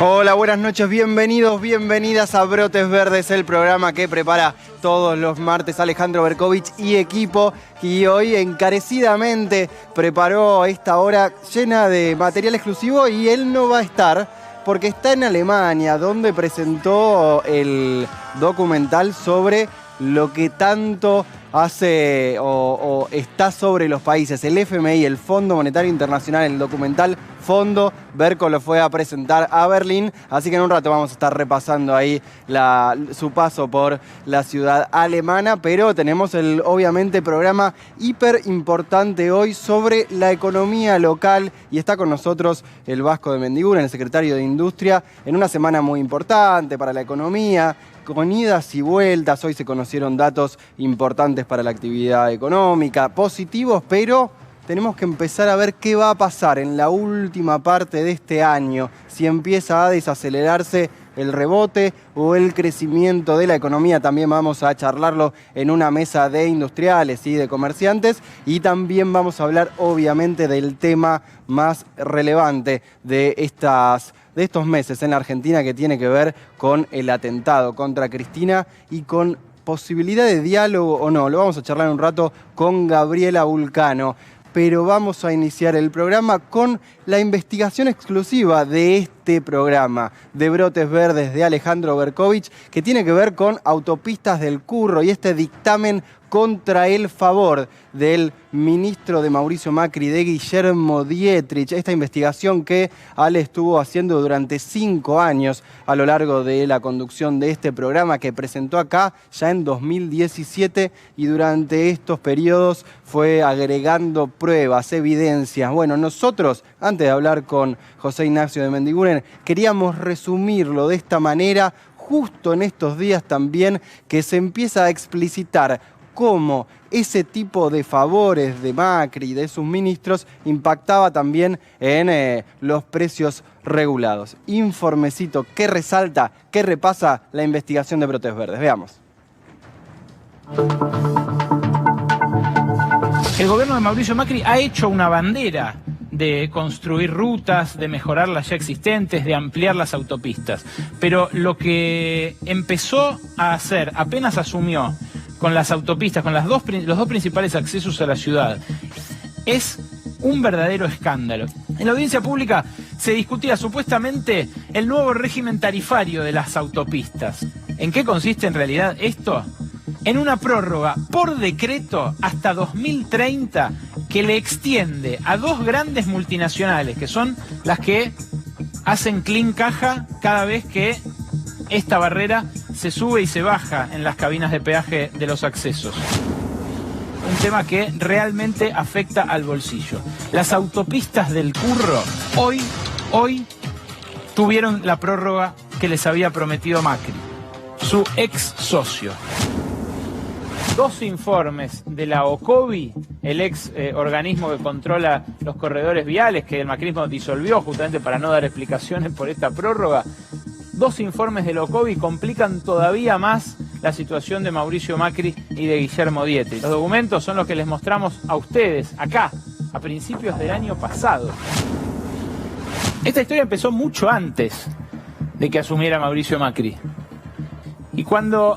Hola, buenas noches, bienvenidos, bienvenidas a Brotes Verdes, el programa que prepara todos los martes Alejandro Berkovich y equipo, y hoy encarecidamente preparó esta hora llena de material exclusivo y él no va a estar porque está en Alemania, donde presentó el documental sobre lo que tanto hace o está sobre los países, el FMI, el Fondo Monetario Internacional, el documental Fondo. Berko lo fue a presentar a Berlín, así que en un rato vamos a estar repasando ahí su paso por la ciudad alemana, pero tenemos el, obviamente, programa hiper importante hoy sobre la economía local y está con nosotros el Vasco de Mendiguren, el secretario de Industria, en una semana muy importante para la economía, con idas y vueltas. Hoy se conocieron datos importantes para la actividad económica, positivos, pero tenemos que empezar a ver qué va a pasar en la última parte de este año, si empieza a desacelerarse el rebote o el crecimiento de la economía. También vamos a charlarlo en una mesa de industriales y de comerciantes, y también vamos a hablar obviamente del tema más relevante de estos meses en la Argentina, que tiene que ver con el atentado contra Cristina y con posibilidad de diálogo o no. Lo vamos a charlar en un rato con Gabriela Vulcano. Pero vamos a iniciar el programa con la investigación exclusiva de este programa de Brotes Verdes de Alejandro Berkovich, que tiene que ver con Autopistas del Curro y este dictamen contra el favor del ministro de Mauricio Macri, de Guillermo Dietrich. Esta investigación que Ale estuvo haciendo durante 5 años a lo largo de la conducción de este programa, que presentó acá ya en 2017, y durante estos periodos fue agregando pruebas, evidencias. Bueno, nosotros, antes de hablar con José Ignacio de Mendiguren, queríamos resumirlo de esta manera, justo en estos días también que se empieza a explicitar cómo ese tipo de favores de Macri y de sus ministros impactaba también en los precios regulados. Informecito que resalta, que repasa la investigación de Brotes Verdes. Veamos. El gobierno de Mauricio Macri ha hecho una bandera de construir rutas, de mejorar las ya existentes, de ampliar las autopistas. Pero lo que empezó a hacer, apenas asumió, con las autopistas, con los dos principales accesos a la ciudad, es un verdadero escándalo. En la audiencia pública se discutía supuestamente el nuevo régimen tarifario de las autopistas. ¿En qué consiste en realidad esto? En una prórroga por decreto hasta 2030 que le extiende a dos grandes multinacionales, que son las que hacen clean caja cada vez que esta barrera se sube y se baja en las cabinas de peaje de los accesos. Un tema que realmente afecta al bolsillo. Las autopistas del Curro hoy tuvieron la prórroga que les había prometido Macri, su ex socio. 2 informes de la OCOVI, el ex organismo que controla los corredores viales, que el macrismo disolvió justamente para no dar explicaciones por esta prórroga. 2 informes de la OCOVI complican todavía más la situación de Mauricio Macri y de Guillermo Dietrich. Los documentos son los que les mostramos a ustedes acá, a principios del año pasado. Esta historia empezó mucho antes de que asumiera Mauricio Macri. Y cuando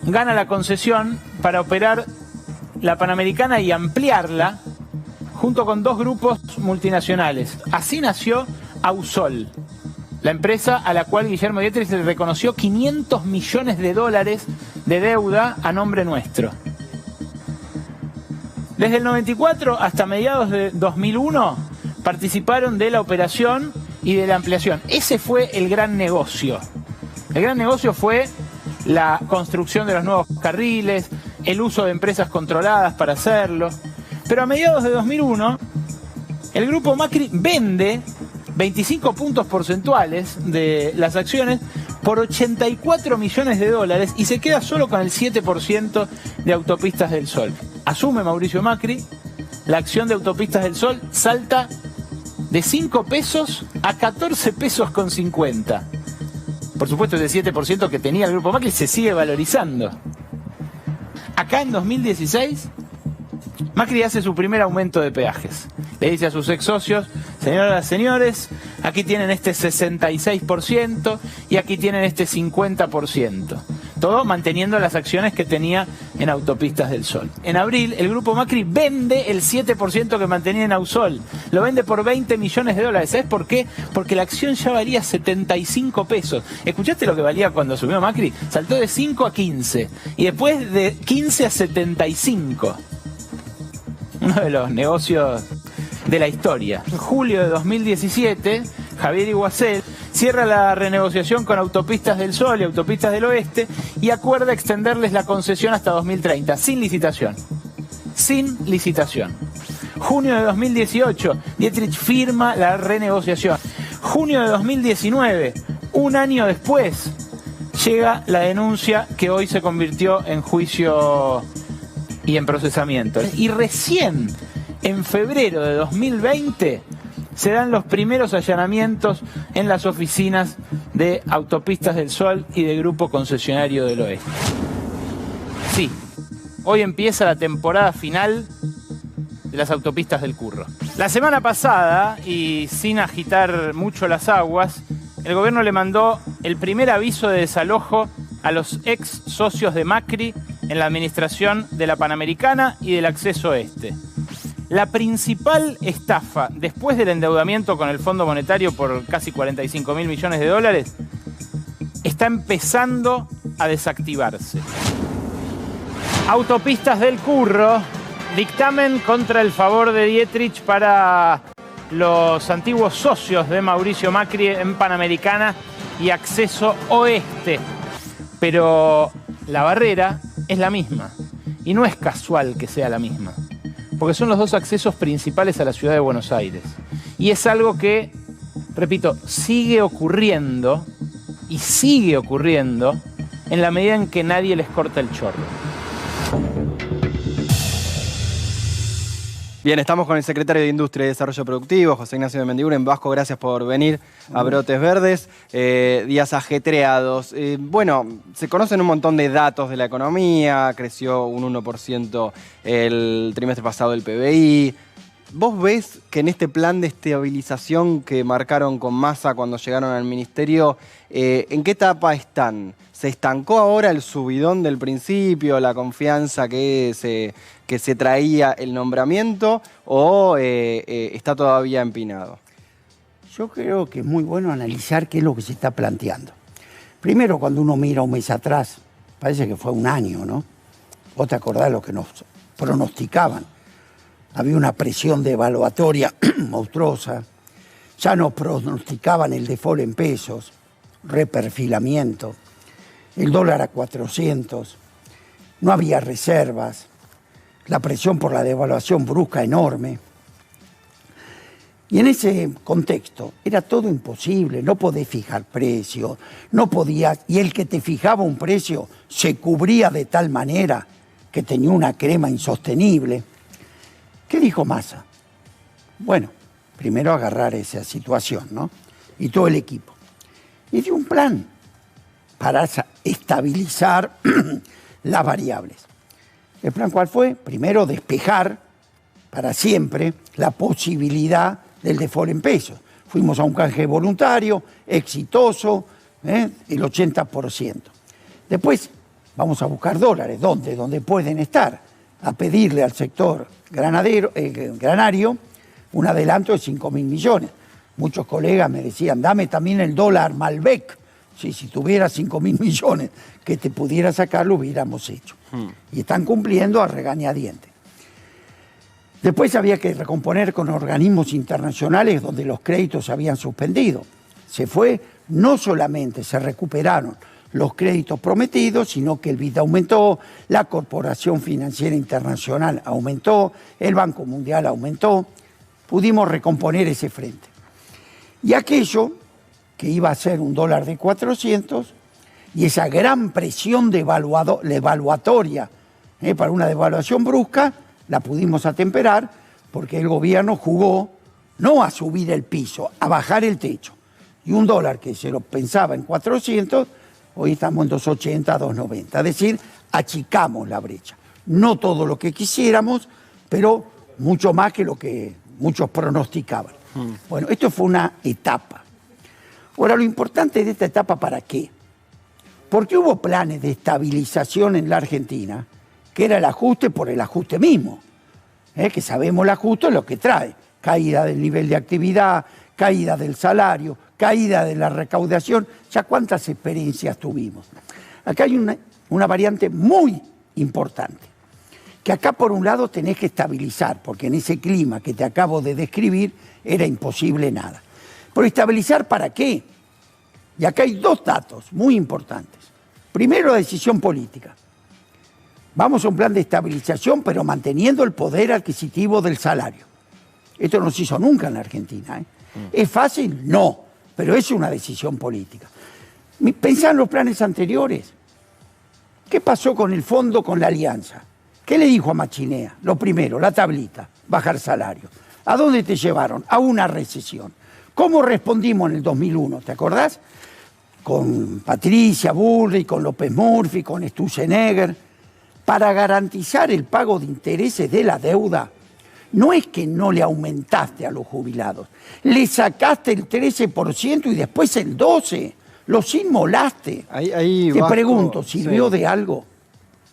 gana la concesión para operar la Panamericana y ampliarla, junto con 2 grupos multinacionales. Así nació Ausol, la empresa a la cual Guillermo Dietrich le reconoció $500 millones de deuda a nombre nuestro. Desde el 94 hasta mediados de 2001 participaron de la operación y de la ampliación. Ese fue el gran negocio. El gran negocio fue la construcción de los nuevos carriles, el uso de empresas controladas para hacerlo. Pero a mediados de 2001, el grupo Macri vende 25 puntos porcentuales de las acciones por $84 millones y se queda solo con el 7% de Autopistas del Sol. Asume Mauricio Macri, la acción de Autopistas del Sol salta de 5 pesos a 14 pesos con 50. Por supuesto, ese 7% que tenía el grupo Macri se sigue valorizando. Acá en 2016, Macri hace su primer aumento de peajes. Le dice a sus ex socios: señoras, señores, aquí tienen este 66% y aquí tienen este 50%. Todo manteniendo las acciones que tenía en Autopistas del Sol. En abril, el Grupo Macri vende el 7% que mantenía en Ausol. Lo vende por 20 millones de dólares. ¿Sabes por qué? Porque la acción ya valía 75 pesos. ¿Escuchaste lo que valía cuando subió Macri? Saltó de 5 a 15. Y después de 15 a 75. Uno de los negocios de la historia. En julio de 2017, Javier Iguacel cierra la renegociación con Autopistas del Sol y Autopistas del Oeste y acuerda extenderles la concesión hasta 2030, sin licitación. Sin licitación. Junio de 2018, Dietrich firma la renegociación. Junio de 2019, un año después, llega la denuncia que hoy se convirtió en juicio y en procesamiento. Y recién, en febrero de 2020, se dan los primeros allanamientos en las oficinas de Autopistas del Sol y de Grupo Concesionario del Oeste. Sí, hoy empieza la temporada final de las Autopistas del Curro. La semana pasada, y sin agitar mucho las aguas, el gobierno le mandó el primer aviso de desalojo a los ex socios de Macri en la administración de la Panamericana y del Acceso Oeste. La principal estafa, después del endeudamiento con el Fondo Monetario por casi 45.000 millones de dólares, está empezando a desactivarse. Autopistas del Curro, dictamen contra el favor de Dietrich para los antiguos socios de Mauricio Macri en Panamericana y Acceso Oeste. Pero la barrera es la misma, y no es casual que sea la misma, porque son los dos accesos principales a la ciudad de Buenos Aires. Y es algo que, repito, sigue ocurriendo, y sigue ocurriendo, en la medida en que nadie les corta el chorro. Bien, estamos con el secretario de Industria y Desarrollo Productivo, José Ignacio de Mendiguren. Vasco, gracias por venir a Brotes Verdes. Días ajetreados. Bueno, se conocen un montón de datos de la economía. Creció un 1% el trimestre pasado el PBI. ¿Vos ves que en este plan de estabilización que marcaron con Massa cuando llegaron al ministerio, en qué etapa están? ¿Se estancó ahora el subidón del principio, la confianza que se traía el nombramiento, o está todavía empinado? Yo creo que es muy bueno analizar qué es lo que se está planteando. Primero, cuando uno mira un mes atrás, parece que fue un año, ¿no? Vos te acordás de lo que nos pronosticaban. Había una presión devaluatoria monstruosa. Ya nos pronosticaban el default en pesos, reperfilamiento, el dólar a 400, no había reservas, la presión por la devaluación brusca enorme. Y en ese contexto era todo imposible, no podés fijar precio, no podía, y el que te fijaba un precio se cubría de tal manera que tenía una crema insostenible. ¿Qué dijo Massa? Bueno, primero agarrar esa situación, ¿no? Y todo el equipo. Y dio un plan para estabilizar las variables. ¿El plan cuál fue? Primero, despejar para siempre la posibilidad del default en pesos. Fuimos a un canje voluntario, exitoso, el 80%. Después vamos a buscar dólares. ¿Dónde? Donde pueden estar. A pedirle al sector granario un adelanto de 5.000 millones. Muchos colegas me decían, dame también el dólar Malbec. Sí, si tuviera 5.000 millones que te pudiera sacar, lo hubiéramos hecho. Y están cumpliendo a regañadientes. Después había que recomponer con organismos internacionales donde los créditos se habían suspendido. Se fue, no solamente se recuperaron los créditos prometidos, sino que el BID aumentó, la Corporación Financiera Internacional aumentó, el Banco Mundial aumentó, pudimos recomponer ese frente. Y aquello que iba a ser un dólar de 400, y esa gran presión devaluatoria para una devaluación brusca, la pudimos atemperar porque el gobierno jugó no a subir el piso, a bajar el techo. Y un dólar que se lo pensaba en 400, hoy estamos en 280, 290. Es decir, achicamos la brecha. No todo lo que quisiéramos, pero mucho más que lo que muchos pronosticaban. Bueno, esto fue una etapa. Ahora, lo importante de esta etapa, ¿para qué? Porque hubo planes de estabilización en la Argentina, que era el ajuste por el ajuste mismo, que sabemos el ajuste es lo que trae. Caída del nivel de actividad, caída del salario, caída de la recaudación. Ya cuántas experiencias tuvimos. Acá hay una variante muy importante, que acá por un lado tenés que estabilizar, porque en ese clima que te acabo de describir era imposible nada. Pero estabilizar ¿para qué? Y acá hay dos datos muy importantes. Primero, la decisión política. Vamos a un plan de estabilización, pero manteniendo el poder adquisitivo del salario. Esto no se hizo nunca en la Argentina. ¿Es fácil? No, pero es una decisión política. Pensá en los planes anteriores. ¿Qué pasó con el fondo, con la alianza? ¿Qué le dijo a Machinea? Lo primero, la tablita, bajar salario. ¿A dónde te llevaron? A una recesión. ¿Cómo respondimos en el 2001? ¿Te acordás? Con Patricia Bullrich, con López Murphy, con Sturzenegger, para garantizar el pago de intereses de la deuda. No es que no le aumentaste a los jubilados, le sacaste el 13% y después el 12%. Los inmolaste. Te pregunto, ¿sirvió de algo?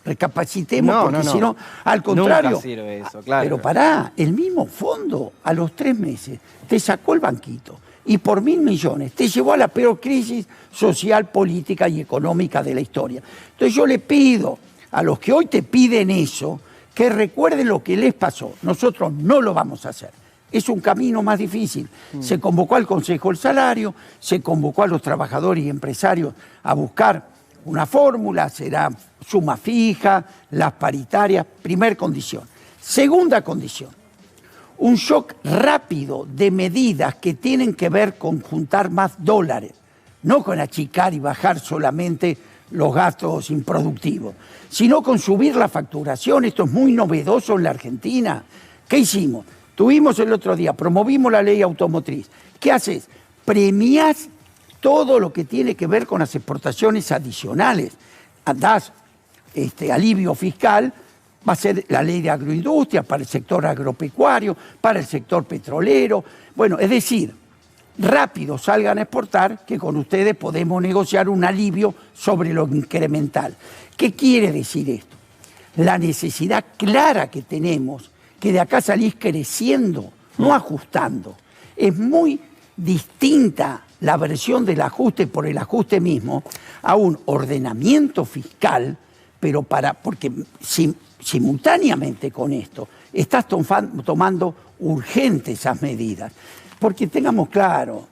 Recapacitemos, porque si no, al contrario. Nunca sirve eso, claro. Pero pará, el mismo fondo a los 3 meses te sacó el banquito y por 1.000 millones te llevó a la peor crisis social, política y económica de la historia. Entonces yo le pido a los que hoy te piden eso, que recuerden lo que les pasó. Nosotros no lo vamos a hacer. Es un camino más difícil. Se convocó al Consejo del Salario, se convocó a los trabajadores y empresarios a buscar una fórmula, será suma fija, las paritarias, primer condición. Segunda condición, un shock rápido de medidas que tienen que ver con juntar más dólares, no con achicar y bajar solamente los gastos improductivos, sino con subir la facturación. Esto es muy novedoso en la Argentina. ¿Qué hicimos? Tuvimos el otro día, promovimos la ley automotriz. ¿Qué haces? Premiás todo lo que tiene que ver con las exportaciones adicionales. Das alivio fiscal, va a ser la ley de agroindustria para el sector agropecuario, para el sector petrolero. Bueno, es decir, rápido salgan a exportar, que con ustedes podemos negociar un alivio sobre lo incremental. ¿Qué quiere decir esto? La necesidad clara que tenemos que de acá salís creciendo, no ajustando. Es muy distinta la versión del ajuste por el ajuste mismo a un ordenamiento fiscal, pero porque simultáneamente con esto estás tomando urgentes esas medidas. Porque tengamos claro,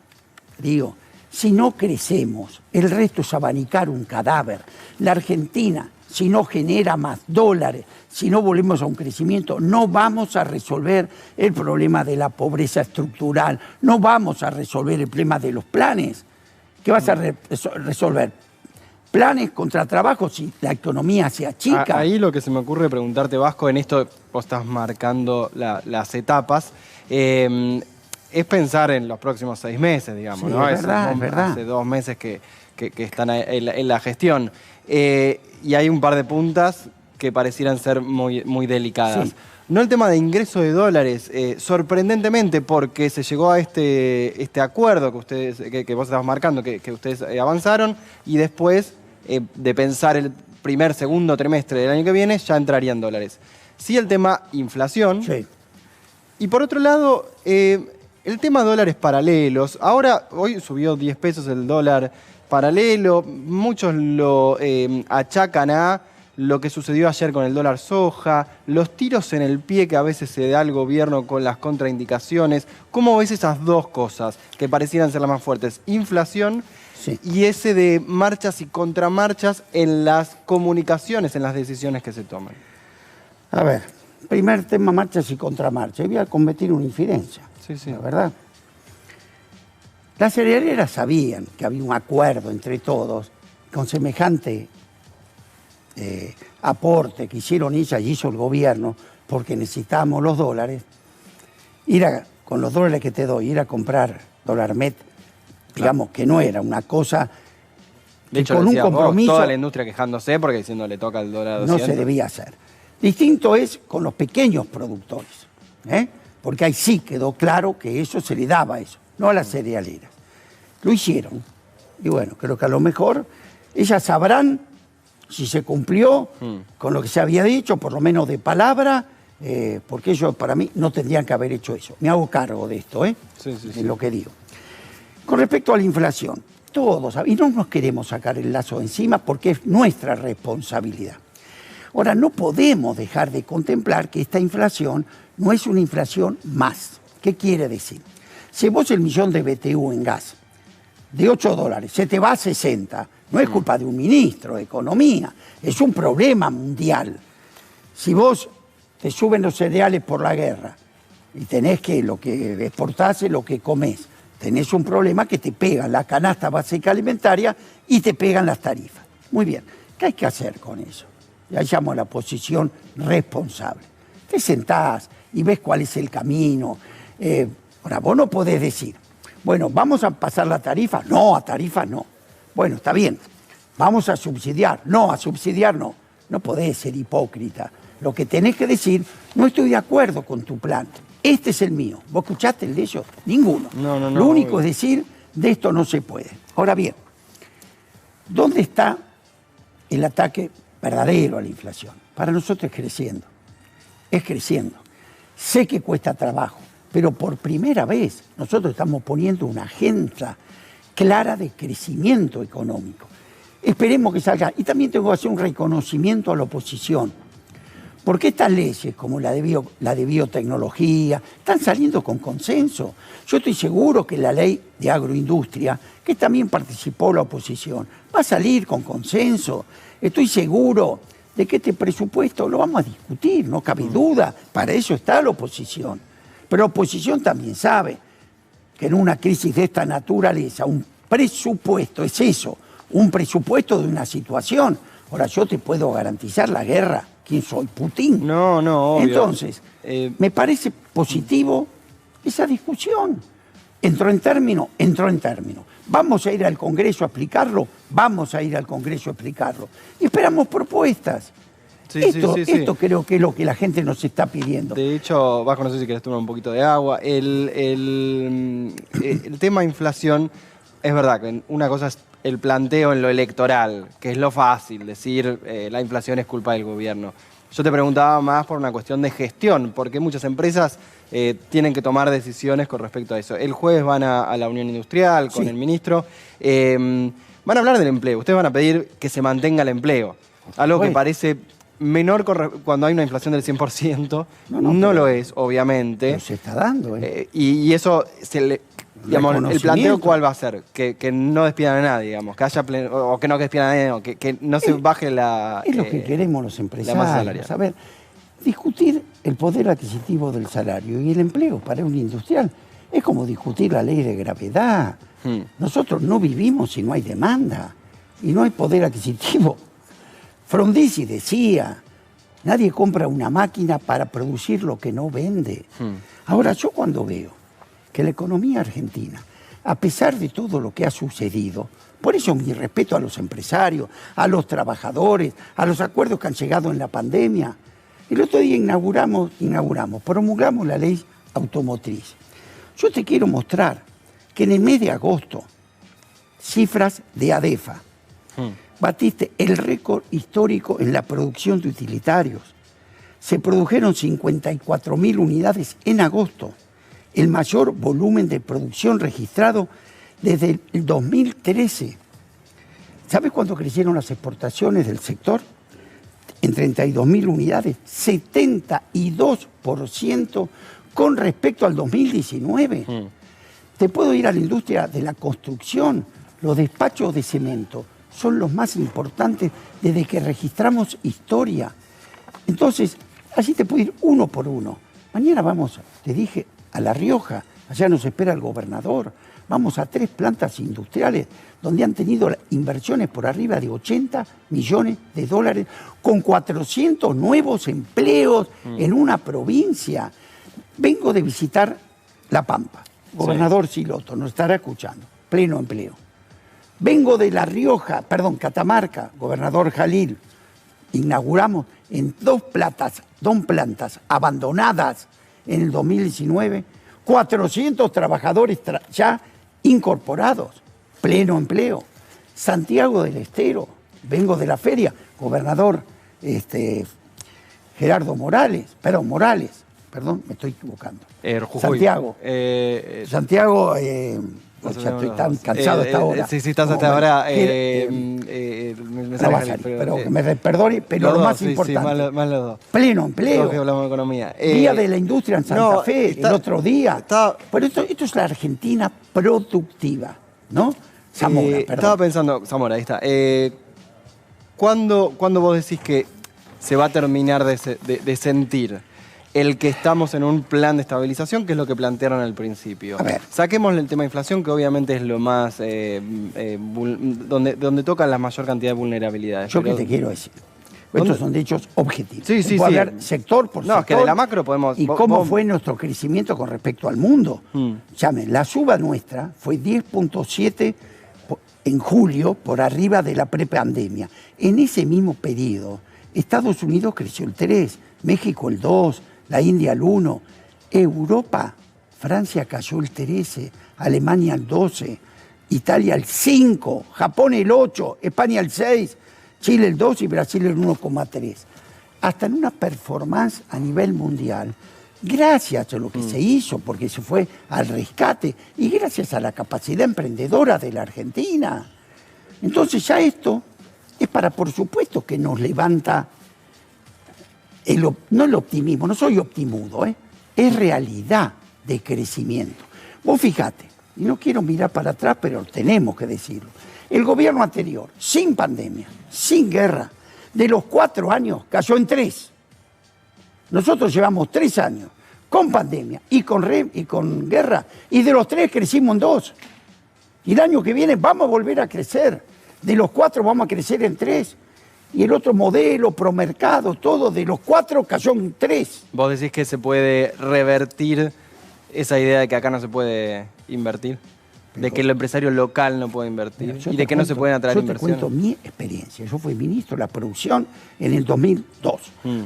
digo, si no crecemos, el resto es abanicar un cadáver. La Argentina, si no genera más dólares, si no volvemos a un crecimiento, no vamos a resolver el problema de la pobreza estructural, no vamos a resolver el problema de los planes. ¿Qué vas a resolver? ¿Planes contra trabajo si la economía se achica? Ahí lo que se me ocurre preguntarte, Vasco, en esto vos estás marcando las etapas, es pensar en los próximos 6 meses, digamos, sí, ¿no? Es verdad. Hace 2 meses que están en la gestión. Y hay un par de puntas que parecieran ser muy delicadas. Sí. No el tema de ingreso de dólares, sorprendentemente, porque se llegó a este acuerdo que vos estabas marcando, que ustedes avanzaron, y después de pensar el segundo trimestre del año que viene, ya entrarían dólares. Sí, el tema inflación. Sí. Y por otro lado, el tema dólares paralelos. Hoy subió 10 pesos el dólar paralelo. Muchos lo achacan a lo que sucedió ayer con el dólar soja, los tiros en el pie que a veces se da al gobierno con las contraindicaciones. ¿Cómo ves esas dos cosas que parecieran ser las más fuertes? Inflación, sí, y ese de marchas y contramarchas en las comunicaciones, en las decisiones que se toman. A ver, primer tema, marchas y contramarchas. Voy a cometer una infidencia, sí. La verdad. Las cerealeras sabían que había un acuerdo entre todos con semejante aporte que hicieron ellas y hizo el gobierno, porque necesitábamos los dólares. Con los dólares que te doy, ir a comprar dólar MET, digamos que no era una cosa de hecho, con un compromiso. Toda la industria quejándose porque diciendo le toca el dólar a 200. No se debía hacer. Distinto es con los pequeños productores, porque ahí sí quedó claro que eso se le daba eso, no a las cerealeras. Lo hicieron. Y bueno, creo que a lo mejor ellas sabrán si se cumplió con lo que se había dicho, por lo menos de palabra, porque ellos para mí no tendrían que haber hecho eso. Me hago cargo de esto, de lo que digo. Con respecto a la inflación, todos, y no nos queremos sacar el lazo de encima porque es nuestra responsabilidad. Ahora, no podemos dejar de contemplar que esta inflación no es una inflación más. ¿Qué quiere decir? Si vos el millón de BTU en gas de $8 se te va a 60, no es culpa de un ministro de Economía, es un problema mundial. Si vos te suben los cereales por la guerra y tenés que lo que exportás es lo que comés, tenés un problema que te pegan la canasta básica alimentaria y te pegan las tarifas. Muy bien, ¿qué hay que hacer con eso? Ya llamo a la posición responsable. Te sentás y ves cuál es el camino. Ahora, vos no podés decir, bueno, ¿vamos a pasar la tarifa? No, a tarifa no. Bueno, está bien. ¿Vamos a subsidiar? No, a subsidiar no. No podés ser hipócrita. Lo que tenés que decir, no estoy de acuerdo con tu plan. Este es el mío. ¿Vos escuchaste el de ellos? Ninguno. No, Lo único es decir, de esto no se puede. Ahora bien, ¿dónde está el ataque verdadero a la inflación? Para nosotros es creciendo. Es creciendo. Sé que cuesta trabajo, pero por primera vez nosotros estamos poniendo una agenda clara de crecimiento económico. Esperemos que salga. Y también tengo que hacer un reconocimiento a la oposición. Porque estas leyes, como la de biotecnología, están saliendo con consenso. Yo estoy seguro que la ley de agroindustria, que también participó la oposición, va a salir con consenso. Estoy seguro de que este presupuesto lo vamos a discutir, no cabe duda. Para eso está la oposición. Pero la oposición también sabe que en una crisis de esta naturaleza, un presupuesto es eso, un presupuesto de una situación. Ahora, yo te puedo garantizar la guerra. ¿Quién soy? ¿Putin? No, obvio. Entonces, me parece positivo esa discusión. Entró en término. ¿Vamos a ir al Congreso a explicarlo? Vamos a ir al Congreso a explicarlo. Y esperamos propuestas. Esto creo que es lo que la gente nos está pidiendo. De hecho, Vasco, no sé si querés tomar un poquito de agua. El tema inflación, es verdad que una cosa es el planteo en lo electoral, que es lo fácil, decir la inflación es culpa del gobierno. Yo te preguntaba más por una cuestión de gestión, porque muchas empresas tienen que tomar decisiones con respecto a eso. El jueves van a la Unión Industrial con el ministro. Van a hablar del empleo. Ustedes van a pedir que se mantenga el empleo. Algo que parece menor cuando hay una inflación del 100%. No lo es, obviamente. Pero se está dando. Y eso digamos, el planteo ¿cuál va a ser? Que no despidan a nadie, digamos, que haya o que no despidan a nadie, o que no se baje la... Es lo que queremos los empresarios. A ver, discutir el poder adquisitivo del salario y el empleo para un industrial es como discutir la ley de gravedad. Nosotros no vivimos si no hay demanda y no hay poder adquisitivo. Frondizi decía, nadie compra una máquina para producir lo que no vende. Ahora, yo cuando veo que la economía argentina, a pesar de todo lo que ha sucedido, por eso mi respeto a los empresarios, a los trabajadores, a los acuerdos que han llegado en la pandemia. El otro día promulgamos la ley automotriz. Yo te quiero mostrar que en el mes de agosto, cifras de ADEFA, batiste el récord histórico en la producción de utilitarios. Se produjeron 54.000 unidades en agosto, el mayor volumen de producción registrado desde el 2013. ¿Sabes cuánto crecieron las exportaciones del sector? En 32.000 unidades, 72% con respecto al 2019. Te puedo ir a la industria de la construcción. Los despachos de cemento son los más importantes desde que registramos historia. Entonces, así te puedo ir uno por uno. Mañana vamos, te dije, a La Rioja. Allá nos espera el gobernador. Vamos a 3 plantas industriales donde han tenido inversiones por arriba de $80 millones, con 400 nuevos empleos en una provincia. Vengo de visitar La Pampa. Gobernador Siloto nos estará escuchando. Pleno empleo. Vengo de La Rioja, Catamarca, gobernador Jalil. Inauguramos en 2 plantas abandonadas en el 2019, 400 trabajadores ya incorporados, pleno empleo. Santiago del Estero, vengo de la feria, gobernador Morales, me estoy equivocando. Santiago. Santiago, estoy tan cansado hasta ahora. Sí, estás hasta ahora. Pero que me perdone, pero lo más importante. Sí, más los dos. Pleno empleo. Que hablamos de economía. Día de la industria en Santa Fe, el otro día. Pero esto es la Argentina productiva, ¿no? Zamora, perdón. Estaba pensando, Zamora, ahí está. ¿Cuándo vos decís que se va a terminar de sentir el que estamos en un plan de estabilización, que es lo que plantearon al principio? A ver. Saquémosle el tema de inflación, que obviamente es lo más donde toca la mayor cantidad de vulnerabilidades. ¿Qué te quiero decir? Estos son hechos objetivos. Sí. Hablar sector por sector. No, es que de la macro podemos... ¿Y cómo fue nuestro crecimiento con respecto al mundo? La suba nuestra fue 10.7 en julio, por arriba de la prepandemia. En ese mismo periodo, Estados Unidos creció el 3, México el 2, la India el 1, Europa, Francia cayó el 13, Alemania el 12, Italia el 5, Japón el 8, España el 6, Chile el 2 y Brasil el 1,3. Hasta en una performance a nivel mundial, gracias a lo que se hizo, porque se fue al rescate, y gracias a la capacidad emprendedora de la Argentina. Entonces ya esto es para, por supuesto, que nos levanta, no el optimismo, no soy optimudo, es realidad de crecimiento. Vos fijate, y no quiero mirar para atrás, pero tenemos que decirlo. El gobierno anterior, sin pandemia, sin guerra, de los 4 años cayó en 3. Nosotros llevamos 3 años con pandemia y con guerra, y de los 3 crecimos en 2. Y el año que viene vamos a volver a crecer. De los 4 vamos a crecer en 3. Y el otro modelo, promercado, todo, de los 4 cayó en 3. ¿Vos decís que se puede revertir esa idea de que acá no se puede invertir? De que el empresario local no puede invertir. Y de que no se pueden atraer inversiones. Yo te cuento mi experiencia. Yo fui ministro de la producción en el 2002.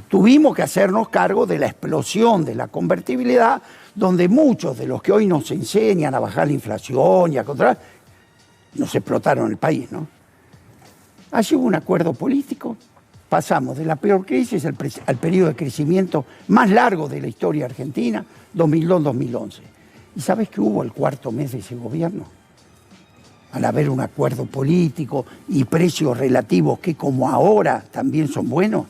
Tuvimos que hacernos cargo de la explosión de la convertibilidad, donde muchos de los que hoy nos enseñan a bajar la inflación y a controlar, nos explotaron el país, ¿no? Allí hubo un acuerdo político, pasamos de la peor crisis al periodo de crecimiento más largo de la historia argentina, 2002-2011. ¿Y sabes qué hubo el 4º mes de ese gobierno? Al haber un acuerdo político y precios relativos que como ahora también son buenos,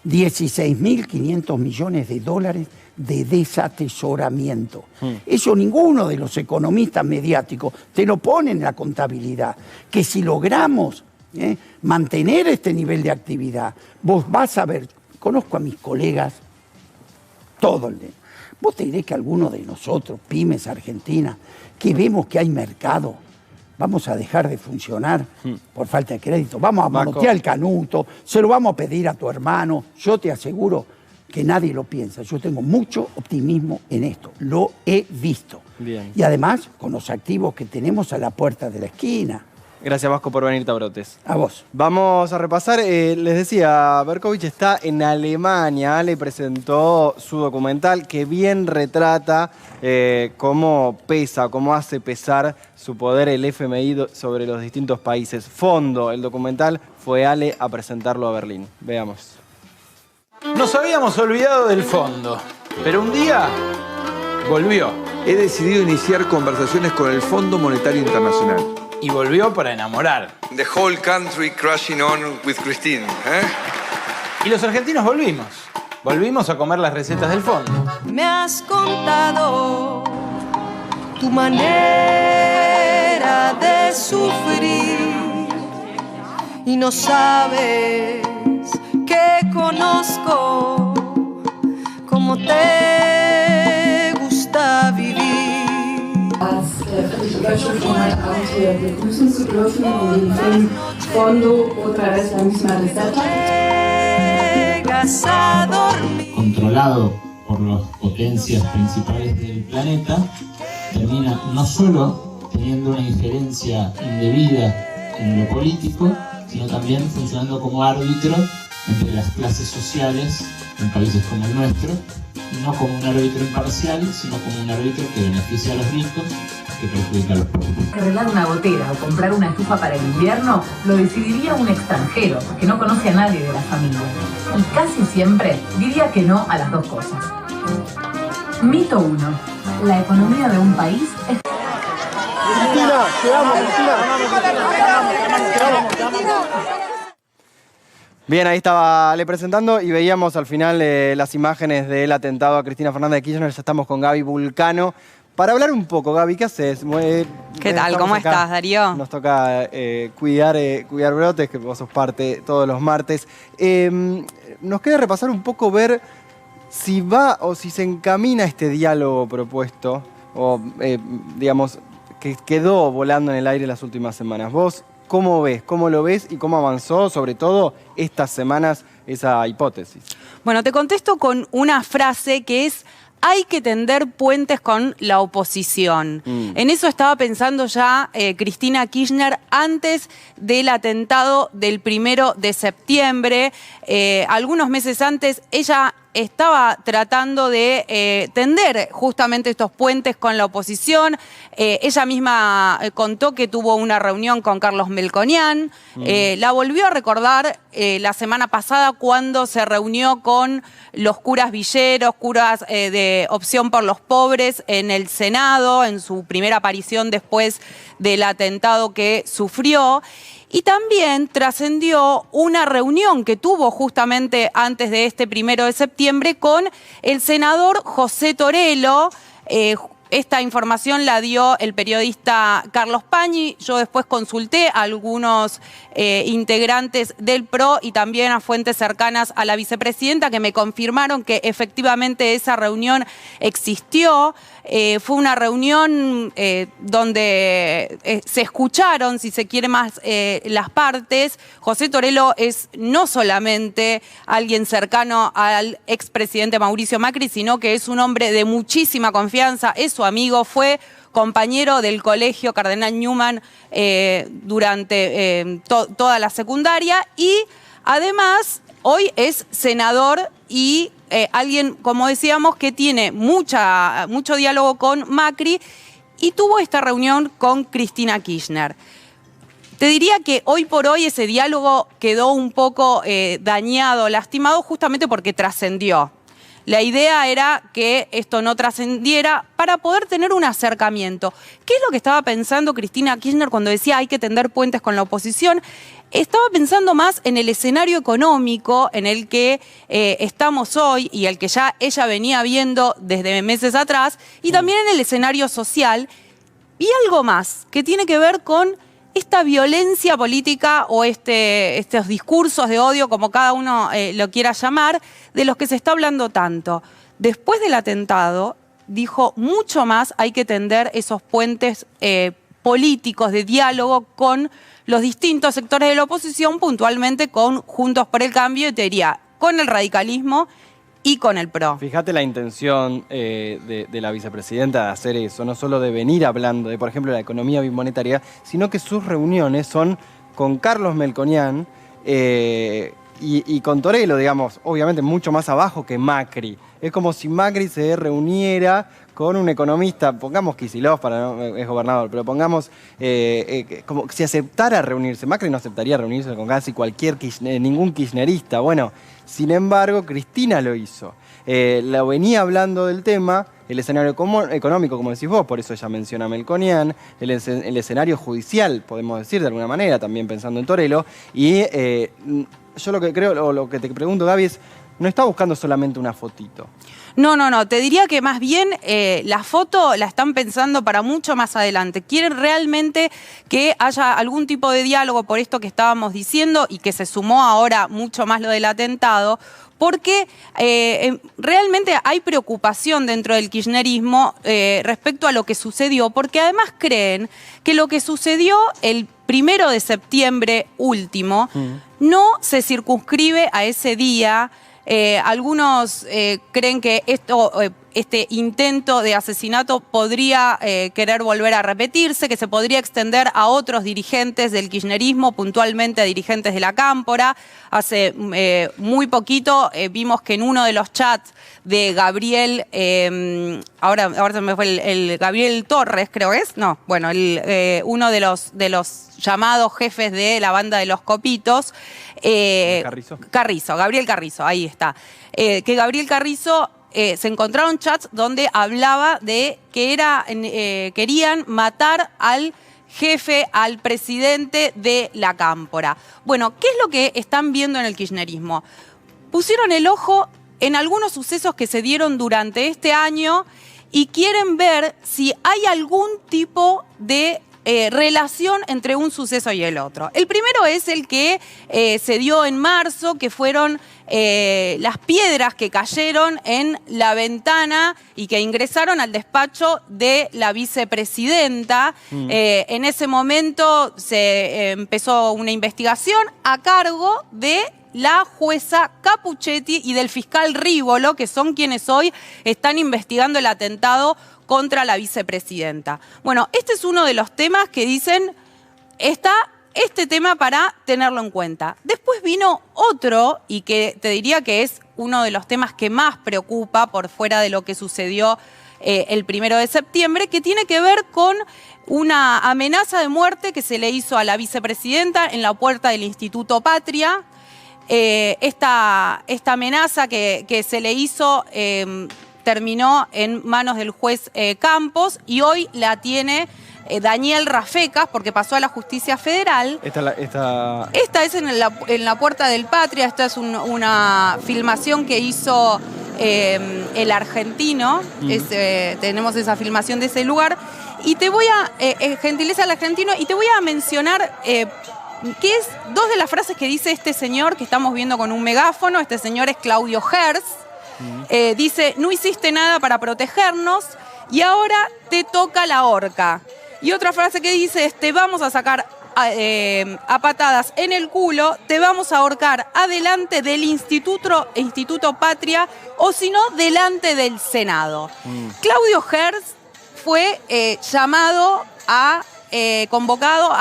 16.500 millones de dólares de desatesoramiento. Eso ninguno de los economistas mediáticos te lo pone en la contabilidad. Que si logramos mantener este nivel de actividad, vos vas a ver, conozco a mis colegas, todo el día. Vos te diré que algunos de nosotros, pymes argentinas, que vemos que hay mercado, vamos a dejar de funcionar por falta de crédito, vamos a manotear el canuto, se lo vamos a pedir a tu hermano. Yo te aseguro que nadie lo piensa. Yo tengo mucho optimismo en esto, lo he visto. Bien. Y además, con los activos que tenemos a la puerta de la esquina. Gracias, Vasco, por venirte a Brotes. A vos. Vamos a repasar. Les decía, Berkovich está en Alemania. Le presentó su documental que bien retrata cómo pesa, cómo hace pesar su poder el FMI sobre los distintos países. Fondo, el documental, fue Ale a presentarlo a Berlín. Veamos. Nos habíamos olvidado del fondo, pero un día volvió. He decidido iniciar conversaciones con el Fondo Monetario Internacional. Y volvió para enamorar. The whole country crashing on with Christine, Y los argentinos volvimos. Volvimos a comer las recetas del fondo. Me has contado tu manera de sufrir y no sabes que conozco cómo te gusta vivir. Begrüßen zu dürfen und den Film Fondo otra vez la misma receta. Controlado por las potencias principales del planeta, termina no solo teniendo una injerencia indebida en lo político, sino también funcionando como árbitro entre las clases sociales en países como el nuestro no como un árbitro imparcial, sino como un árbitro que beneficia a los ricos, que perjudica a los pobres. Arreglar una gotera o comprar una estufa para el invierno lo decidiría un extranjero que no conoce a nadie de la familia. Y casi siempre diría que no a las dos cosas. Mito 1. La economía de un país es... Cristina, te amo, Cristina. Bien, ahí estaba Le presentando y veíamos al final las imágenes del atentado a Cristina Fernández de Kirchner. Ya estamos con Gaby Vulcano. Para hablar un poco, Gaby, ¿qué haces? ¿Qué tal? ¿Cómo estás, Darío? Nos toca cuidar brotes, que vos sos parte todos los martes. Nos queda repasar un poco, ver si va o si se encamina este diálogo propuesto, o digamos, que quedó volando en el aire las últimas semanas. ¿Vos cómo ves? ¿Cómo lo ves? ¿Y cómo avanzó, sobre todo, estas semanas esa hipótesis? Bueno, te contesto con una frase que es: hay que tender puentes con la oposición. En eso estaba pensando ya Cristina Kirchner antes del atentado del 1 de septiembre. Algunos meses antes ella estaba tratando de tender justamente estos puentes con la oposición. Ella misma contó que tuvo una reunión con Carlos Melconian. La volvió a recordar la semana pasada cuando se reunió con los curas villeros, curas de Opción por los Pobres en el Senado, en su primera aparición después del atentado que sufrió. Y también trascendió una reunión que tuvo justamente antes de este 1 de septiembre con el senador José Torello. Esta información la dio el periodista Carlos Pañi. Yo después consulté a algunos integrantes del PRO y también a fuentes cercanas a la vicepresidenta que me confirmaron que efectivamente esa reunión existió. Fue una reunión donde se escucharon, si se quiere más, las partes. José Torello es no solamente alguien cercano al expresidente Mauricio Macri, sino que es un hombre de muchísima confianza, es su amigo, fue compañero del colegio Cardenal Newman durante toda la secundaria y además hoy es senador y alguien, como decíamos, que tiene mucho diálogo con Macri y tuvo esta reunión con Cristina Kirchner. Te diría que hoy por hoy ese diálogo quedó un poco dañado, lastimado, justamente porque trascendió. La idea era que esto no trascendiera para poder tener un acercamiento. ¿Qué es lo que estaba pensando Cristina Kirchner cuando decía hay que tender puentes con la oposición? Estaba pensando más en el escenario económico en el que estamos hoy y el que ya ella venía viendo desde meses atrás, y también en el escenario social, y algo más que tiene que ver con esta violencia política o estos discursos de odio, como cada uno lo quiera llamar, de los que se está hablando tanto. Después del atentado, dijo mucho más, hay que tender esos puentes políticos de diálogo con los distintos sectores de la oposición, puntualmente con Juntos por el Cambio, y te diría, con el radicalismo y con el PRO. Fíjate la intención de la vicepresidenta de hacer eso, no solo de venir hablando de, por ejemplo, la economía bimonetaria, sino que sus reuniones son con Carlos Melconian y con Torello, digamos, obviamente mucho más abajo que Macri. Es como si Macri se reuniera con un economista, pongamos Kicillof, es gobernador, pero pongamos como si aceptara reunirse. Macri no aceptaría reunirse con casi ningún kirchnerista. Bueno, sin embargo, Cristina lo hizo. La venía hablando del tema, el escenario económico, como decís vos, por eso ella menciona a Melconian, el escenario judicial, podemos decir de alguna manera, también pensando en Torello. Y yo lo que creo, o lo que te pregunto, Gaby, es, no está buscando solamente una fotito. No. Te diría que más bien la foto la están pensando para mucho más adelante. Quieren realmente que haya algún tipo de diálogo por esto que estábamos diciendo y que se sumó ahora mucho más lo del atentado, porque realmente hay preocupación dentro del kirchnerismo respecto a lo que sucedió, porque además creen que lo que sucedió el 1 de septiembre último no se circunscribe a ese día. Algunos creen que esto este intento de asesinato podría querer volver a repetirse, que se podría extender a otros dirigentes del kirchnerismo, puntualmente a dirigentes de la Cámpora. Hace muy poquito vimos que en uno de los chats de Gabriel, ahora se me fue el Gabriel Torres, creo que es, no, bueno, uno de los llamados jefes de la banda de los Copitos, Gabriel Carrizo, ahí está, que Gabriel Carrizo se encontraron chats donde hablaba de que querían matar al jefe, al presidente de la Cámpora. Bueno, ¿qué es lo que están viendo en el kirchnerismo? Pusieron el ojo en algunos sucesos que se dieron durante este año y quieren ver si hay algún tipo de relación entre un suceso y el otro. El primero es el que se dio en marzo, que fueron las piedras que cayeron en la ventana y que ingresaron al despacho de la vicepresidenta. En ese momento se empezó una investigación a cargo de la jueza Capuchetti y del fiscal Rívolo, que son quienes hoy están investigando el atentado contra la vicepresidenta. Bueno, este es uno de los temas que dicen, está este tema para tenerlo en cuenta. Después vino otro, y que te diría que es uno de los temas que más preocupa por fuera de lo que sucedió el 1 de septiembre, que tiene que ver con una amenaza de muerte que se le hizo a la vicepresidenta en la puerta del Instituto Patria. Esta amenaza que se le hizo terminó en manos del juez Campos y hoy la tiene Daniel Rafecas porque pasó a la Justicia Federal. Esta es en la puerta del Patria. Esta es una filmación que hizo el argentino. Tenemos esa filmación de ese lugar. Y te voy a, gentileza al argentino, y te voy a mencionar que es dos de las frases que dice este señor que estamos viendo con un megáfono. Este señor es Claudio Herz. Dice, no hiciste nada para protegernos y ahora te toca la horca. Y otra frase que dice es, te vamos a sacar a patadas en el culo, te vamos a ahorcar adelante del Instituto Patria o si no, delante del Senado. Claudio Herz fue llamado convocado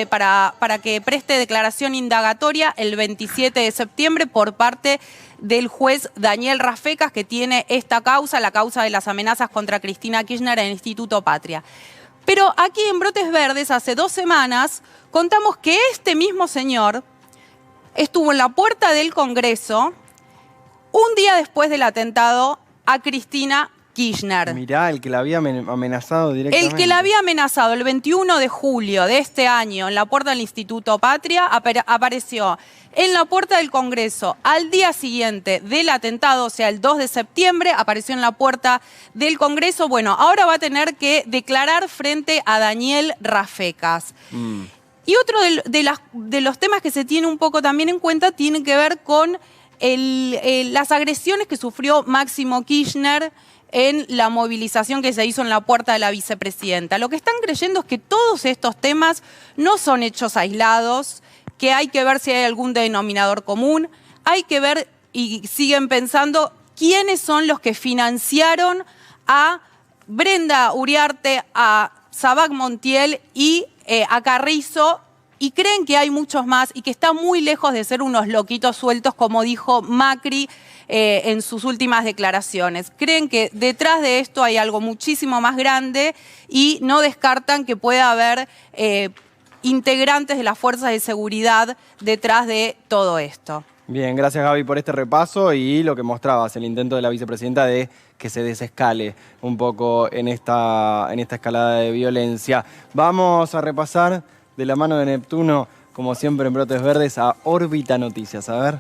para que preste declaración indagatoria el 27 de septiembre por parte del juez Daniel Rafecas, que tiene esta causa, la causa de las amenazas contra Cristina Kirchner en el Instituto Patria. Pero aquí en Brotes Verdes, hace 2 semanas, contamos que este mismo señor estuvo en la puerta del Congreso un día después del atentado a Cristina Kirchner. Mirá, el que la había amenazado directamente. El que la había amenazado el 21 de julio de este año en la puerta del Instituto Patria apareció en la puerta del Congreso al día siguiente del atentado, o sea, el 2 de septiembre, apareció en la puerta del Congreso. Bueno, ahora va a tener que declarar frente a Daniel Rafecas. Y otro de los temas que se tiene un poco también en cuenta tiene que ver con las agresiones que sufrió Máximo Kirchner en la movilización que se hizo en la puerta de la vicepresidenta. Lo que están creyendo es que todos estos temas no son hechos aislados, que hay que ver si hay algún denominador común, hay que ver, y siguen pensando, quiénes son los que financiaron a Brenda Uriarte, a Sabac Montiel y a Carrizo, y creen que hay muchos más y que está muy lejos de ser unos loquitos sueltos, como dijo Macri en sus últimas declaraciones. Creen que detrás de esto hay algo muchísimo más grande y no descartan que pueda haber integrantes de las fuerzas de seguridad detrás de todo esto. Bien, gracias Gaby por este repaso y lo que mostrabas, el intento de la vicepresidenta de que se desescale un poco en esta escalada de violencia. Vamos a repasar de la mano de Neptuno, como siempre en Brotes Verdes, a Órbita Noticias. A ver.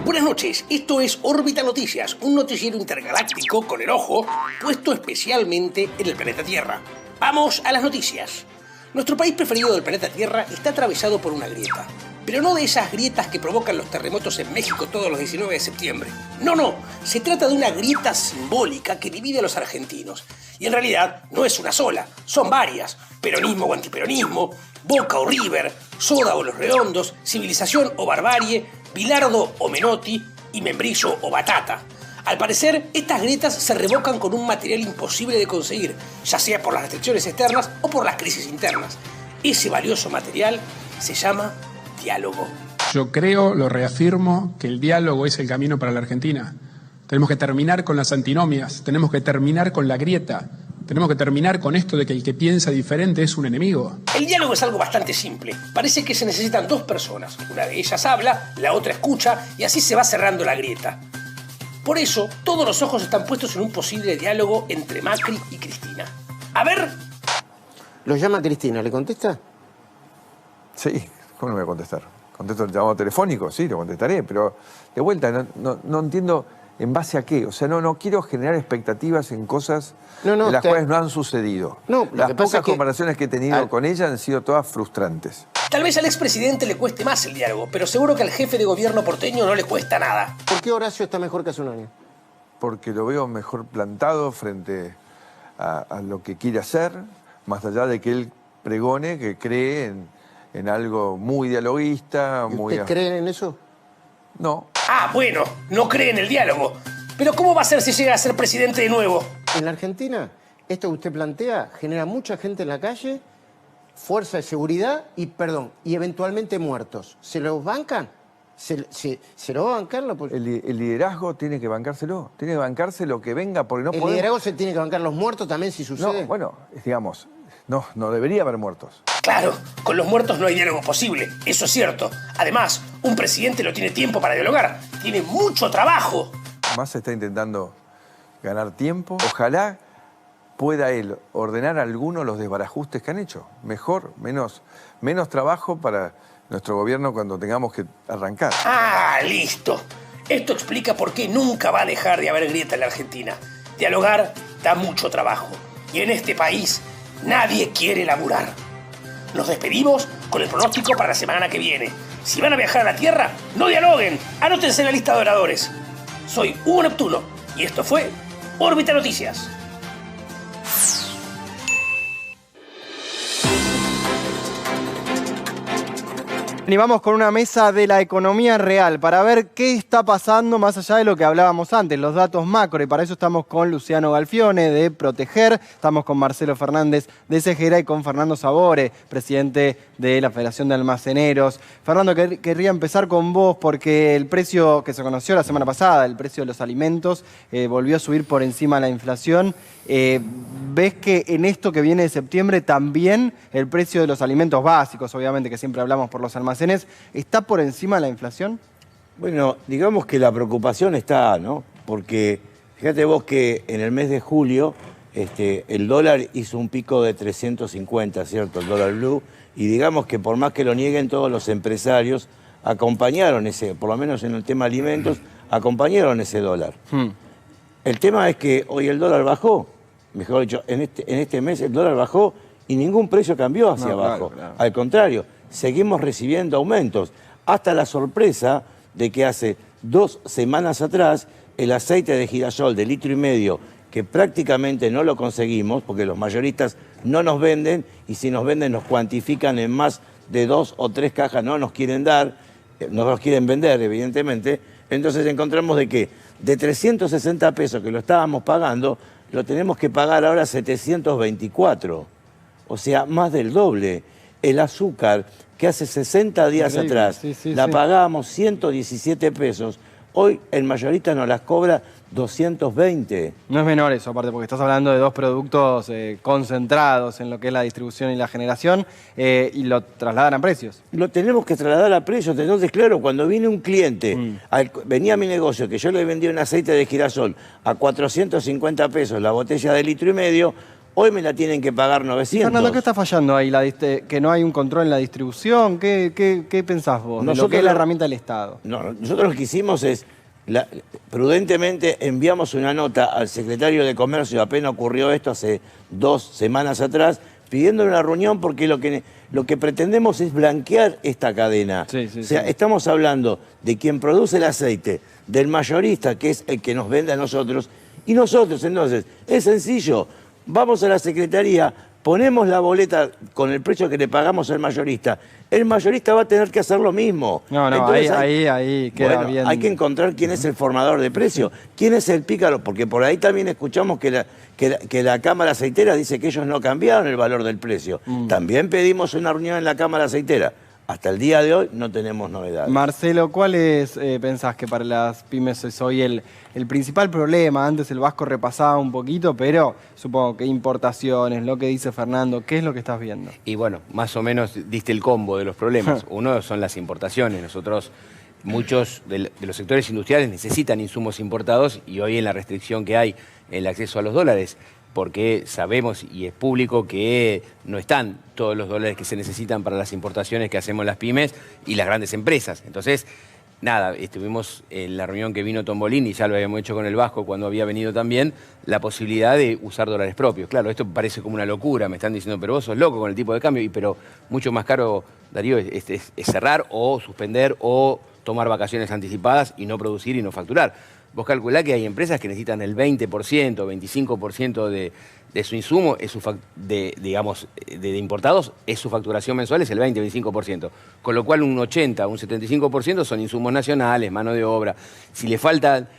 Buenas noches, esto es Órbita Noticias, un noticiero intergaláctico con el ojo puesto especialmente en el planeta Tierra. Vamos a las noticias. Nuestro país preferido del planeta Tierra está atravesado por una grieta. Pero no de esas grietas que provocan los terremotos en México todos los 19 de septiembre. No, se trata de una grieta simbólica que divide a los argentinos. Y en realidad no es una sola, son varias. Peronismo o antiperonismo, Boca o River, Soda o Los Redondos, Civilización o Barbarie, Bilardo o Menotti y Membrillo o Batata. Al parecer, estas grietas se revocan con un material imposible de conseguir, ya sea por las restricciones externas o por las crisis internas. Ese valioso material se llama diálogo. Yo creo, lo reafirmo, que el diálogo es el camino para la Argentina. Tenemos que terminar con las antinomias, tenemos que terminar con la grieta, tenemos que terminar con esto de que el que piensa diferente es un enemigo. El diálogo es algo bastante simple. Parece que se necesitan dos personas. Una de ellas habla, la otra escucha y así se va cerrando la grieta. Por eso, todos los ojos están puestos en un posible diálogo entre Macri y Cristina. A ver. Lo llama Cristina, ¿le contesta? Sí, ¿cómo no me voy a contestar? ¿Contesto el llamado telefónico? Sí, lo contestaré, pero de vuelta no entiendo en base a qué. O sea, no quiero generar expectativas en cosas de las cuales no han sucedido. Las pocas conversaciones que he tenido con ella han sido todas frustrantes. Tal vez al expresidente le cueste más el diálogo, pero seguro que al jefe de gobierno porteño no le cuesta nada. ¿Por qué Horacio está mejor que hace un año? Porque lo veo mejor plantado frente a lo que quiere hacer, más allá de que él pregone que cree en algo muy dialoguista. ¿Usted cree en eso? No. Ah, bueno, no cree en el diálogo. Pero ¿cómo va a ser si llega a ser presidente de nuevo? En la Argentina, esto que usted plantea genera mucha gente en la calle, fuerza de seguridad y eventualmente muertos. ¿Se los bancan? ¿Se lo va a bancar? El liderazgo tiene que bancárselo. Tiene que bancarse lo que venga, porque no ¿El liderazgo se tiene que bancar los muertos también si sucede? No, bueno, digamos, no debería haber muertos. Claro, con los muertos no hay diálogo posible, eso es cierto. Además, un presidente no tiene tiempo para dialogar, tiene mucho trabajo. Más se está intentando ganar tiempo. Ojalá pueda él ordenar a algunos los desbarajustes que han hecho. Mejor, menos trabajo para nuestro gobierno cuando tengamos que arrancar. Ah, listo. Esto explica por qué nunca va a dejar de haber grieta en la Argentina. Dialogar da mucho trabajo. Y en este país nadie quiere laburar. Nos despedimos con el pronóstico para la semana que viene. Si van a viajar a la Tierra, no dialoguen. Anótense en la lista de oradores. Soy Hugo Neptuno y esto fue Órbita Noticias. Y vamos con una mesa de la economía real para ver qué está pasando más allá de lo que hablábamos antes, los datos macro. Y para eso estamos con Luciano Galfione de Proteger, estamos con Marcelo Fernández de Segera y con Fernando Sabore, presidente de la Federación de Almaceneros. Fernando, querría empezar con vos porque el precio que se conoció la semana pasada, el precio de los alimentos, volvió a subir por encima de la inflación. ¿Ves que en esto que viene de septiembre también el precio de los alimentos básicos, obviamente que siempre hablamos por los almacenes, está por encima de la inflación? Bueno, digamos que la preocupación está, ¿no? Porque fíjate vos que en el mes de julio el dólar hizo un pico de 350, ¿cierto? El dólar blue. Y digamos que por más que lo nieguen todos los empresarios, acompañaron por lo menos en el tema alimentos, acompañaron ese dólar. El tema es que hoy el dólar bajó, mejor dicho, en este mes el dólar bajó y ningún precio cambió hacia abajo. Claro. Al contrario, seguimos recibiendo aumentos, hasta la sorpresa de que hace 2 semanas atrás el aceite de girasol de 1,5 litros, que prácticamente no lo conseguimos porque los mayoristas no nos venden y si nos venden nos cuantifican en más de 2 o 3 cajas, no nos quieren dar, no nos quieren vender evidentemente, entonces encontramos de que de 360 pesos que lo estábamos pagando, lo tenemos que pagar ahora 724, o sea, más del doble. El azúcar, que hace 60 días atrás la pagábamos 117 pesos, hoy el mayorista nos las cobra 220. No es menor eso, aparte, porque estás hablando de dos productos concentrados en lo que es la distribución y la generación y lo trasladan a precios. Lo tenemos que trasladar a precios. Entonces, claro, cuando viene un cliente, venía a mi negocio, que yo le vendí un aceite de girasol a 450 pesos la botella de 1,5 litros, hoy me la tienen que pagar 900. Fernando, ¿qué está fallando ahí? ¿Que no hay un control en la distribución? ¿Qué pensás vos? Nosotros, ¿qué es la herramienta del Estado? No, nosotros lo que hicimos es, prudentemente enviamos una nota al secretario de Comercio, apenas ocurrió esto hace 2 semanas atrás, pidiendo una reunión porque lo que pretendemos es blanquear esta cadena. O sea, estamos hablando de quien produce el aceite, del mayorista, que es el que nos vende a nosotros, y nosotros, entonces, es sencillo, vamos a la secretaría, ponemos la boleta con el precio que le pagamos al mayorista, el mayorista va a tener que hacer lo mismo. Entonces, ahí queda bien. Hay que encontrar quién es el formador de precios, quién es el pícaro, porque por ahí también escuchamos que la Cámara Aceitera dice que ellos no cambiaron el valor del precio. También pedimos una reunión en la Cámara Aceitera. Hasta el día de hoy no tenemos novedades. Marcelo, ¿cuáles pensás que para las pymes es hoy el principal problema? Antes el Vasco repasaba un poquito, pero supongo que importaciones, lo que dice Fernando, ¿qué es lo que estás viendo? Y bueno, más o menos diste el combo de los problemas. Uno son las importaciones. Nosotros, muchos de los sectores industriales necesitan insumos importados y hoy en la restricción que hay en el acceso a los dólares, porque sabemos y es público que no están todos los dólares que se necesitan para las importaciones que hacemos las pymes y las grandes empresas. Entonces, nada, estuvimos en la reunión que vino Tombolini, y ya lo habíamos hecho con el Vasco cuando había venido también, la posibilidad de usar dólares propios. Claro, esto parece como una locura, me están diciendo, pero vos sos loco con el tipo de cambio, pero mucho más caro, Darío, es cerrar o suspender o tomar vacaciones anticipadas y no producir y no facturar. Vos calculá que hay empresas que necesitan el 20%, 25% de su insumo, de importados, es su facturación mensual, es el 20-25%. Con lo cual un 80, un 75% son insumos nacionales, mano de obra. Si le falta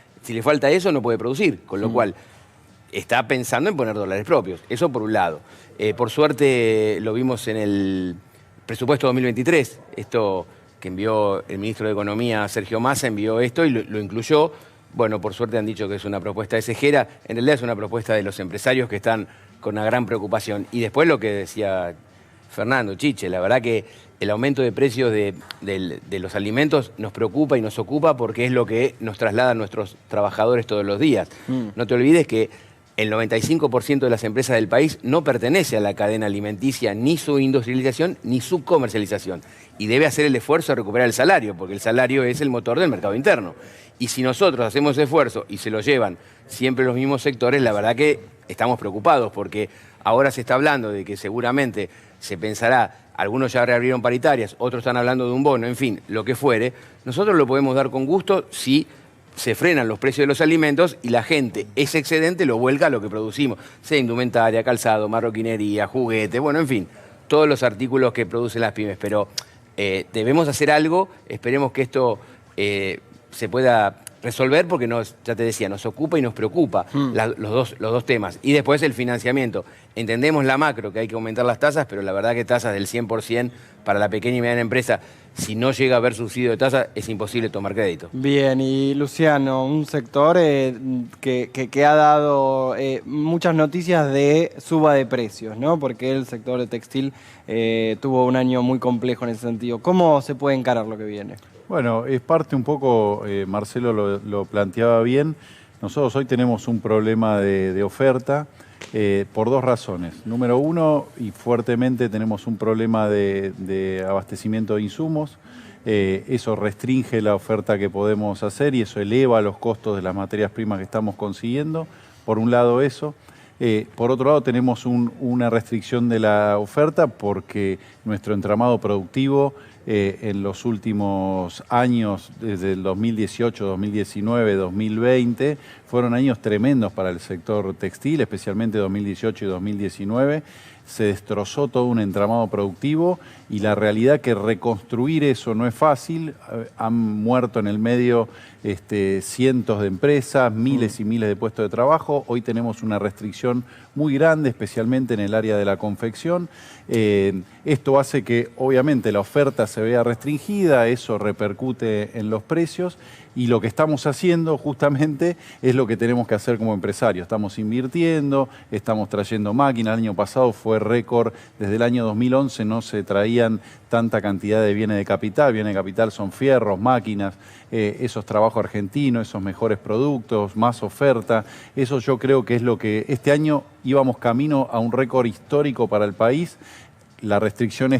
eso, no puede producir. Con lo cual está pensando en poner dólares propios. Eso por un lado. Por suerte lo vimos en el presupuesto 2023. Esto que envió el ministro de Economía, Sergio Massa, envió esto y lo incluyó. Bueno, por suerte han dicho que es una propuesta de Segera. En realidad es una propuesta de los empresarios que están con una gran preocupación. Y después lo que decía Fernando, Chiche, la verdad que el aumento de precios de los alimentos nos preocupa y nos ocupa porque es lo que nos trasladan nuestros trabajadores todos los días. No te olvides que el 95% de las empresas del país no pertenece a la cadena alimenticia, ni su industrialización, ni su comercialización. Y debe hacer el esfuerzo de recuperar el salario, porque el salario es el motor del mercado interno. Y si nosotros hacemos esfuerzo y se lo llevan siempre los mismos sectores, la verdad que estamos preocupados, porque ahora se está hablando de que seguramente se pensará, algunos ya reabrieron paritarias, otros están hablando de un bono, en fin, lo que fuere. Nosotros lo podemos dar con gusto si se frenan los precios de los alimentos y la gente, ese excedente lo vuelca a lo que producimos, sea indumentaria, calzado, marroquinería, juguete, bueno, en fin, todos los artículos que producen las pymes. Pero debemos hacer algo, esperemos que esto se pueda resolver porque ya te decía, nos ocupa y nos preocupa los dos temas. Y después el financiamiento. Entendemos la macro, que hay que aumentar las tasas, pero la verdad que tasas del 100% para la pequeña y mediana empresa, si no llega a haber subsidio de tasa, es imposible tomar crédito. Bien, y Luciano, un sector que ha dado muchas noticias de suba de precios, ¿no? Porque el sector de textil tuvo un año muy complejo en ese sentido. ¿Cómo se puede encarar lo que viene? Bueno, es parte un poco, Marcelo lo planteaba bien, nosotros hoy tenemos un problema de oferta por dos razones. Número uno, y fuertemente tenemos un problema de abastecimiento de insumos. Eso restringe la oferta que podemos hacer y eso eleva los costos de las materias primas que estamos consiguiendo. Por un lado eso. Por otro lado tenemos una restricción de la oferta porque nuestro entramado productivo en los últimos años, desde el 2018, 2019, 2020, fueron años tremendos para el sector textil, especialmente 2018 y 2019. Se destrozó todo un entramado productivo y la realidad que reconstruir eso no es fácil. Han muerto en el medio cientos de empresas, miles y miles de puestos de trabajo. Hoy tenemos una restricción muy grande, especialmente en el área de la confección. Esto hace que obviamente la oferta se vea restringida, eso repercute en los precios y lo que estamos haciendo justamente es lo que tenemos que hacer como empresarios. Estamos invirtiendo, estamos trayendo máquinas. El año pasado fue récord, desde el año 2011 no se traían tanta cantidad de bienes de capital. Bienes de capital son fierros, máquinas, esos trabajos argentinos, esos mejores productos, más oferta. Eso yo creo que es lo que este año íbamos camino a un récord histórico para el país. La restricción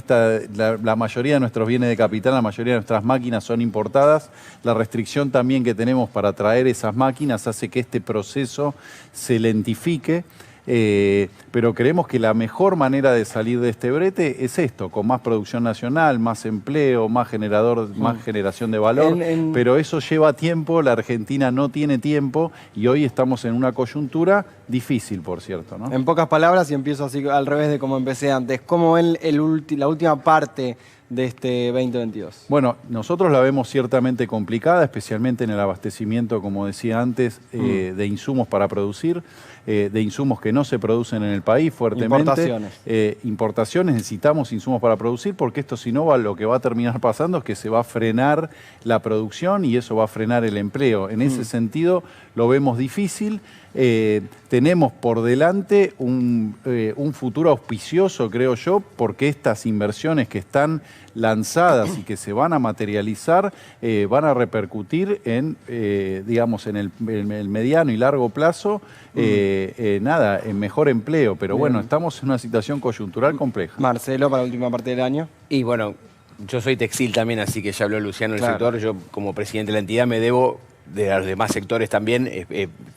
la mayoría de nuestros bienes de capital, la mayoría de nuestras máquinas son importadas. La restricción también que tenemos para traer esas máquinas hace que este proceso se lentifique. pero creemos que la mejor manera de salir de este brete es esto, con más producción nacional, más empleo, más generación de valor, pero eso lleva tiempo, la Argentina no tiene tiempo y hoy estamos en una coyuntura difícil, por cierto, ¿no? En pocas palabras, y empiezo así al revés de como empecé antes, ¿cómo ven la última parte de este 2022? Bueno, nosotros la vemos ciertamente complicada, especialmente en el abastecimiento, como decía antes, de insumos para producir, de insumos que no se producen en el país fuertemente. Importaciones, necesitamos insumos para producir, porque esto si no lo que va a terminar pasando es que se va a frenar la producción y eso va a frenar el empleo. En ese sentido lo vemos difícil. Tenemos por delante un futuro auspicioso, creo yo, porque estas inversiones que están lanzadas y que se van a materializar van a repercutir en, digamos, en el mediano y largo plazo, en mejor empleo. Pero bueno, estamos en una situación coyuntural compleja. Marcelo, para la última parte del año. Y bueno, yo soy textil también, así que ya habló Luciano del sector. Yo, como presidente de la entidad, me debo de los demás sectores también.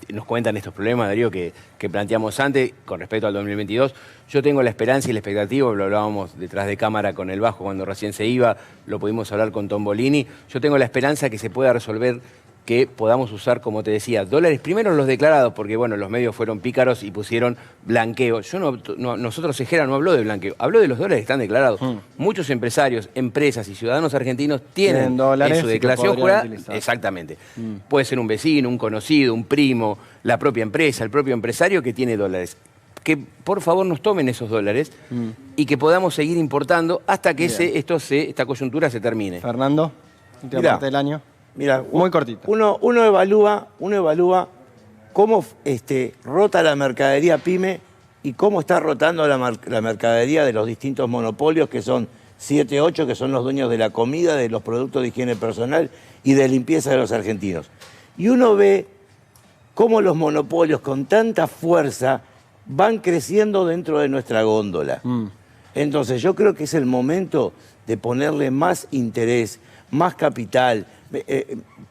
Nos cuentan estos problemas, Darío, que planteamos antes con respecto al 2022. Yo tengo la esperanza y la expectativa, lo hablábamos detrás de cámara con el Bajo cuando recién se iba, lo pudimos hablar con Tombolini. Yo tengo la esperanza que se pueda resolver, que podamos usar, como te decía, dólares, primero los declarados, porque bueno, los medios fueron pícaros y pusieron blanqueo. Nosotros, Ejera no habló de blanqueo, habló de los dólares que están declarados. Muchos empresarios, empresas y ciudadanos argentinos tienen dólares en su declaración jurada. Exactamente. Puede ser un vecino, un conocido, un primo, la propia empresa, el propio empresario que tiene dólares. Que por favor nos tomen esos dólares y que podamos seguir importando hasta que esta coyuntura se termine. Fernando, última parte del año. Mira, muy cortito. Uno evalúa cómo rota la mercadería pyme y cómo está rotando la mercadería de los distintos monopolios, que son 7, 8, que son los dueños de la comida, de los productos de higiene personal y de limpieza de los argentinos. Y uno ve cómo los monopolios con tanta fuerza van creciendo dentro de nuestra góndola. Entonces yo creo que es el momento de ponerle más interés, más capital,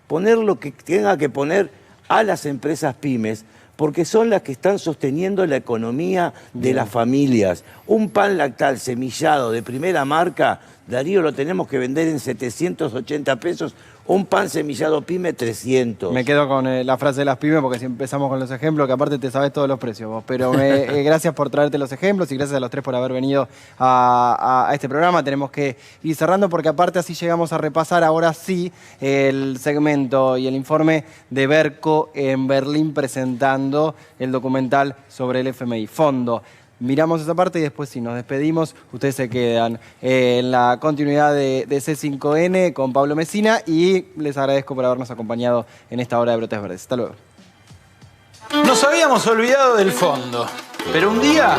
poner lo que tenga que poner a las empresas pymes, porque son las que están sosteniendo la economía de las familias. Un pan lactal semillado de primera marca, Darío, lo tenemos que vender en 780 pesos. Un pan semillado pyme, 300. Me quedo con la frase de las pymes, porque si empezamos con los ejemplos, que aparte te sabes todos los precios vos. Pero gracias por traerte los ejemplos y gracias a los tres por haber venido a este programa. Tenemos que ir cerrando, porque aparte así llegamos a repasar ahora sí el segmento y el informe de Berco en Berlín presentando el documental sobre el FMI. Fondo. Miramos esa parte y después sí, nos despedimos. Ustedes se quedan en la continuidad de C5N con Pablo Messina y les agradezco por habernos acompañado en esta hora de Brotes Verdes. Hasta luego. Nos habíamos olvidado del fondo, pero un día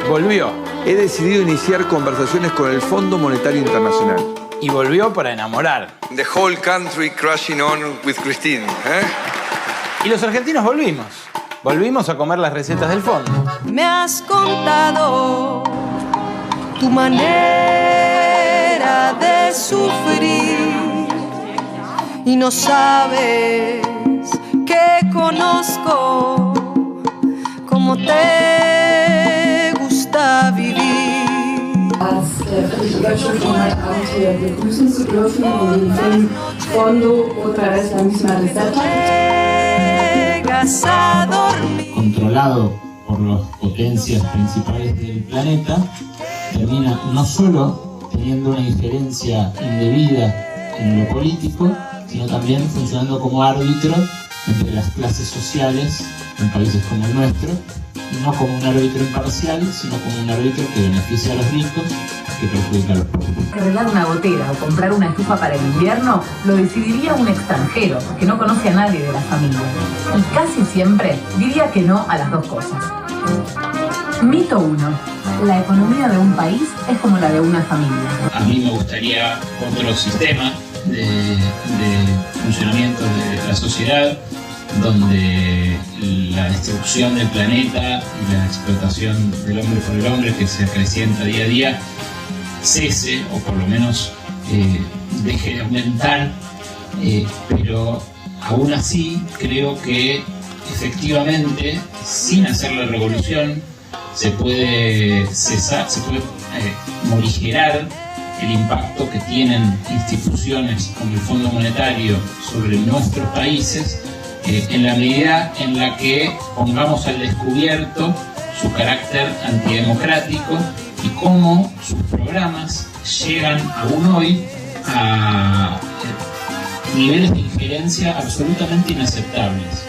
volvió. He decidido iniciar conversaciones con el Fondo Monetario Internacional. Y volvió para enamorar. The whole country crashing on with Christine, Y los argentinos volvimos. Volvimos a comer las recetas del fondo. Me has contado tu manera de sufrir y no sabes que conozco cómo te gusta vivir. Als Friedrich von Abenteuer begrüßen zu dürfen in dem Film Fondo, otra vez la misma receta. Controlado por las potencias principales del planeta, termina no solo teniendo una injerencia indebida en lo político, sino también funcionando como árbitro entre las clases sociales en países como el nuestro, y no como un árbitro imparcial, sino como un árbitro que beneficia a los ricos, que perjudica a los pobres. Arreglar una gotera o comprar una estufa para el invierno lo decidiría un extranjero que no conoce a nadie de la familia. Y casi siempre diría que no a las dos cosas. Mito 1. La economía de un país es como la de una familia. A mí me gustaría otro sistema de funcionamiento de la sociedad, donde la destrucción del planeta y la explotación del hombre por el hombre, que se acrecienta día a día, cese, o por lo menos deje de aumentar, pero aún así creo que efectivamente, sin hacer la revolución, se puede morigerar el impacto que tienen instituciones como el Fondo Monetario sobre nuestros países, en la medida en la que pongamos al descubierto su carácter antidemocrático y cómo sus programas llegan aún hoy a niveles de injerencia absolutamente inaceptables.